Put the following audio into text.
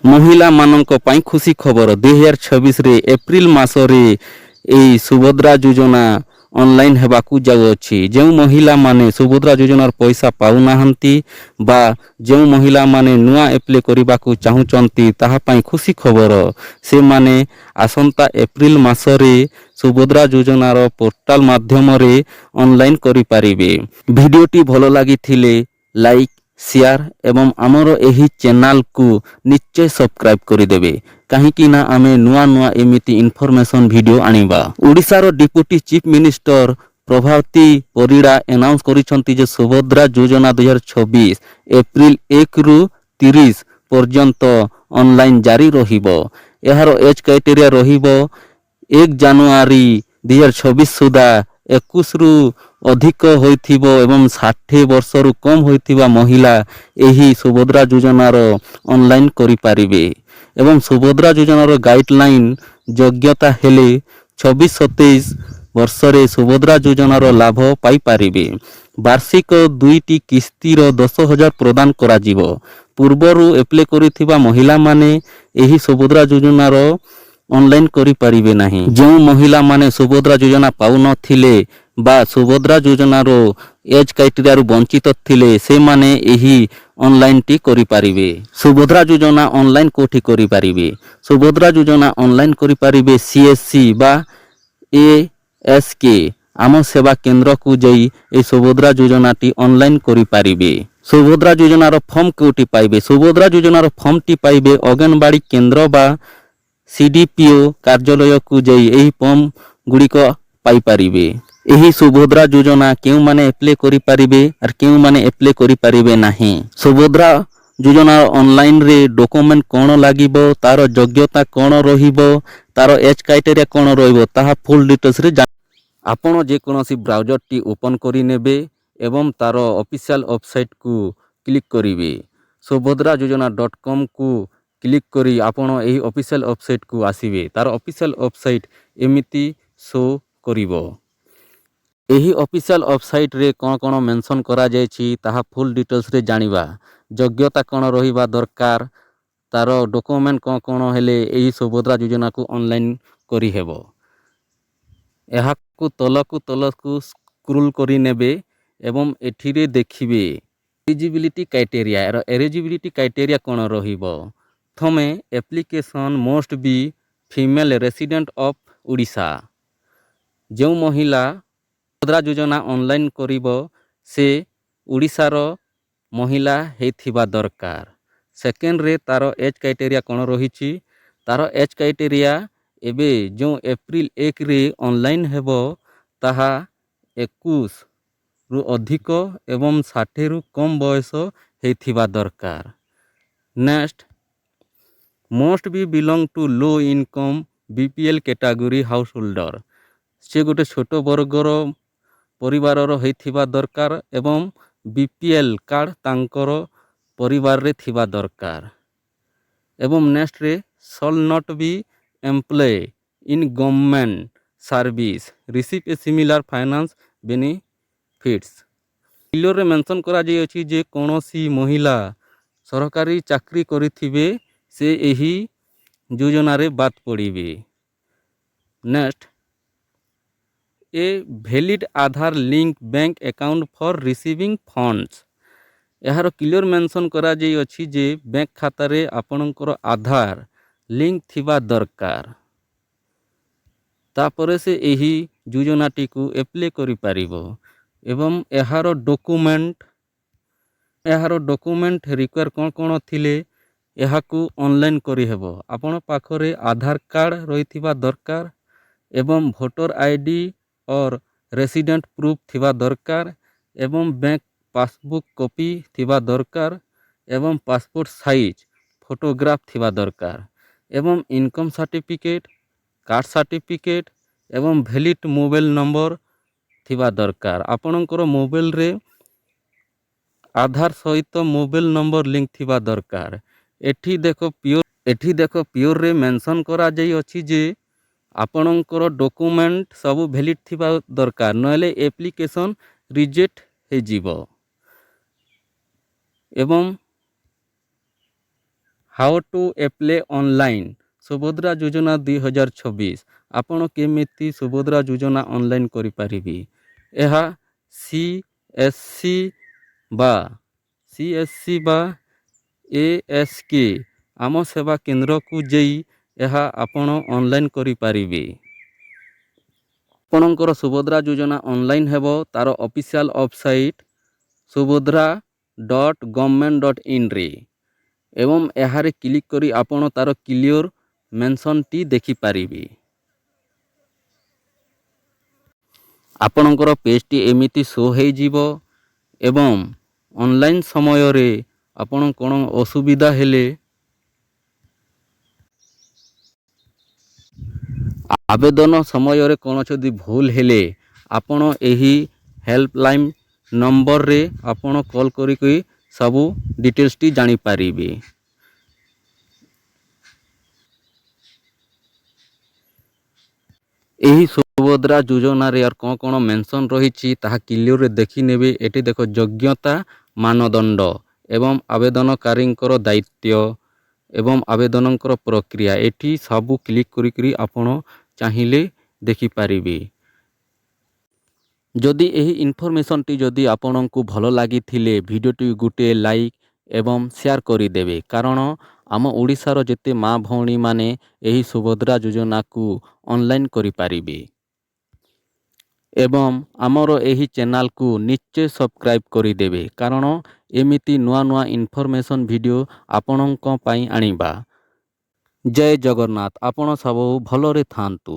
महिला मानक पई खुशी खबर 2026 रे एप्रिल मासरे एई सुभद्रा योजना ऑनलाइन हेबाकू जाउअछि। जो महिला माने सुभद्रा योजनार पैसा पाउ नाहंती बा जो महिला माने नुआ एप्ले करिबाकू चाहुचंती ताहा पई खुशी खबर से माने आसंता एप्रिल मासरे सुभद्रा योजनार पोर्टाल माध्यम रे ऑनलाइन करि पारिबे। भिडियोटी भलो लागिथिले लाइक शेयर एवं आमर एही चैनल को निश्चय सब्सक्राइब करिदेबे कहीं ना आमे नुआ नुआ एमिति इनफॉरमेशन वीडियो आनिबा। ओडिशार deputy chief minister Pravati Parida announce करिसंती जे सुभद्रा योजना 2026 एप्रिल 1 रु 30 पर्यंत ऑनलाइन जारी रहिबो। एहार एज क्राइटेरिया रहिबो 1 जनवरी 2026 सुधा 21 रु अधिक होइथिबो एवं 60 वर्ष रु कम होइथिबा महिला एही सुभद्रा योजनार ऑनलाइन करि पारिबे एवं सुभद्रा योजनार गाइडलाइन योग्यता हेले 26-27 वर्ष रे सुभद्रा योजनार लाभ पाई पारिबे। वार्षिक 2टी किस्तीर 10,000 प्रदान करा जिवो। पूर्वरु एप्ले करिथिबा महिला माने एही सुभद्रा योजनार ऑनलाइन करि पारिबे नाही। जो महिला माने सुभद्रा योजना पाउ नथिले बा सुभद्रा योजनार एज क्राइटेरिया वंचित थिले से माने एही ऑनलाइन टी करि पारिबे। सुभद्रा योजना ऑनलाइन कोठी करि पारिबे। सुभद्रा योजना ऑनलाइन करि पारिबे सीएससी बा एएसके आम सेवा केंद्र को जाई ए सुभद्रा योजना टी ऑनलाइन करि पारिबे। सुभद्रा योजनार फॉर्म कोठी पाइबे। सुभद्रा योजनार फॉर्म टी पाइबे अंगनवाड़ी केंद्र बा सीडीपीओ कार्यालय को जाई एही फॉर्म गुड़िक पाई पारिबे। एही सुभद्रा योजना केउ माने एप्ले करि पारिबे और केउ माने एप्ले करि पारिबे नाही। सुभद्रा योजना ऑनलाइन रे डॉक्यूमेंट कोन लागिबो तार योग्यता कोन रहिबो तार एज क्राइटेरिया कोन रहिबो ताहा फुल डिटेल्स रे आपण जे कोनोसी ब्राउजर टी ओपन करि नेबे एवं तार ऑफिशियल वेबसाइट को क्लिक करिवे। सुभद्रा योजना.com को क्लिक करी आपण एही ऑफिशियल वेबसाइट को आसीबे। तार ऑफिशियल वेबसाइट एमिति शो करिवो। एही ऑफिशियल वेबसाइट रे कोन कोन मेंशन करा जायछि ताहा फुल डिटेल्स रे जानिबा। योग्यता कोन रहिबा दरकार तार डॉक्यूमेंट कोन कोन हेले एही सुभद्रा योजना को ऑनलाइन करि हेबो। एहा को तलकू स्क्रोल करि नेबे एवं एठी रे देखिबे एलिजिबिलिटी क्राइटेरिया। एलिजिबिलिटी क्राइटेरिया कोन रहिबो। प्रथमे application must be female resident of Odisha. जो महिला सुभद्रा योजना ऑनलाइन करिबो से ओडिशार महिला हेथिबा दरकार। सेकेंड रे तार एज क्राइटेरिया कोन रहिछि तार एज क्राइटेरिया एबे जो एप्रिल 1 रे ऑनलाइन हेबो ताहा 21 रु अधिक एवं 60 रु कम बयस हेथिबा दरकार। Next must be belong to low income BPL category house holder. से गोटे छोट वर्गर परिवार होइथिबा दरकार एवं बीपीएल कार्ड तांकर परिवार रे थिबा दरकार। एवं नेक्स्ट रे shall not be employ in government service receive a similar finance benefits. Clear रे मेंशन करा जाय अछि जे कोनोसी महिला सरकारी चाकरी करिथिबे से एही योजना रे बात पड़िबे। Next a valid Aadhaar link bank account for receiving funds. यार क्लियर मेंशन करा जाय अछि जे बैंक खाता रे आपनकर आधार लिंक थिबा दरकार तापरे से एही योजना टी को एप्ले करि पारिबो। एवं यार डॉक्यूमेंट रिक्वायर कोन कोन थिले यहा को ऑनलाइन करि हेबो। आपन पाखरे आधार कार्ड रहिथिबा दरकार एवं वोटर आईडी और रेसिडेंट प्रूफ थिबा दरकार एवं बैंक पासबुक कॉपी थिबा दरकार एवं पासपोर्ट साइज फोटोग्राफ थिबा दरकार एवं इनकम सर्टिफिकेट कास्ट सर्टिफिकेट एवं वैलिड मोबाइल नंबर थिबा दरकार। आपनकर मोबाइल रे आधार सहित मोबाइल नंबर लिंक थिबा दरकार। एठी देखो प्योर रे मेंशन करा जाई अछि जे आपनकर डॉक्यूमेंट सब वैलिड थिबा दरकार नले एप्लीकेशन रिजेक्ट हे जीवो। एवं how to apply online Subhadra ଯୋଜନା 2026 ଆପଣ କେମିତି ସୁଭଦ୍ରା ଯୋଜନା ଅନଲାଇନ୍ କରିପାରିବେ। ଏହା CSC ବା ASK ଆମ ସେବା କେନ୍ଦ୍ରକୁ ଯାଇ ଏହା ଆପଣ ଅନଲାଇନ୍ କରିପାରିବେ। ଆପଣଙ୍କର ସୁଭଦ୍ରା ଯୋଜନା ଅନଲାଇନ୍ ହେବ ତାର ଅଫିସିଆଲ ୱେବସାଇଟ୍ subhadra.government.in ଏବଂ ଏହାରେ କ୍ଲିକ୍ କରି ଆପଣ ତାର କ୍ଲିଅର ମେନସନ୍ଟି ଦେଖିପାରିବେ। ଆପଣଙ୍କର ପେଜଟି ଏମିତି ଶୋ ହୋଇଯିବ ଏବଂ ଅନଲାଇନ୍ ସମୟରେ ଆପଣ କ'ଣ ଅସୁବିଧା ହେଲେ ଆବେଦନ ସମୟରେ କୌଣସି ଯଦି ଭୁଲ ହେଲେ ଆପଣ ଏହି ହେଲ୍ପଲାଇନ୍ ନମ୍ବରରେ ଆପଣ କଲ୍ କରିକି ସବୁ ଡିଟେଲ୍ସଟି ଜାଣିପାରିବେ। ଏହି ସୁଭଦ୍ରା ଯୋଜନାରେ আর କ'ଣ ମେନସନ୍ ରହିଛି ତାହା କ୍ଲିଅରରେ ଦେଖିନେବେ। ଏଠି ଦେଖ ଯୋଗ୍ୟତା ମାନଦଣ୍ଡ ଏବଂ ଆବେଦନକାରୀଙ୍କର ଦାୟିତ୍ୱ ଏବଂ ଆବେଦନଙ୍କର ପ୍ରକ୍ରିୟା ଏଠି ସବୁ କ୍ଲିକ୍ କରିକି ଆପଣ ଚାହିଁଲେ ଦେଖିପାରିବେ। ଯଦି ଏହି ଇନଫର୍ମେସନ୍ଟି ଯଦି ଆପଣଙ୍କୁ ଭଲ ଲାଗିଥିଲେ ଭିଡ଼ିଓଟି ଗୋଟିଏ ଲାଇକ୍ ଏବଂ ସେୟାର କରିଦେବେ, କାରଣ ଆମ ଓଡ଼ିଶାର ଯେତେ ମା ଭଉଣୀମାନେ ଏହି ସୁଭଦ୍ରା ଯୋଜନାକୁ ଅନଲାଇନ୍ କରିପାରିବେ। ଏବଂ ଆମର ଏହି ଚ୍ୟାନେଲକୁ ନିଶ୍ଚୟ ସବସ୍କ୍ରାଇବ୍ କରିଦେବେ, କାରଣ ଏମିତି ନୂଆ ନୂଆ ଇନଫର୍ମେସନ୍ ଭିଡ଼ିଓ ଆପଣଙ୍କ ପାଇଁ ଆଣିବା। ଜୟ ଜଗନ୍ନାଥ। ଆପଣ ସବୁ ଭଲରେ ଥାଆନ୍ତୁ।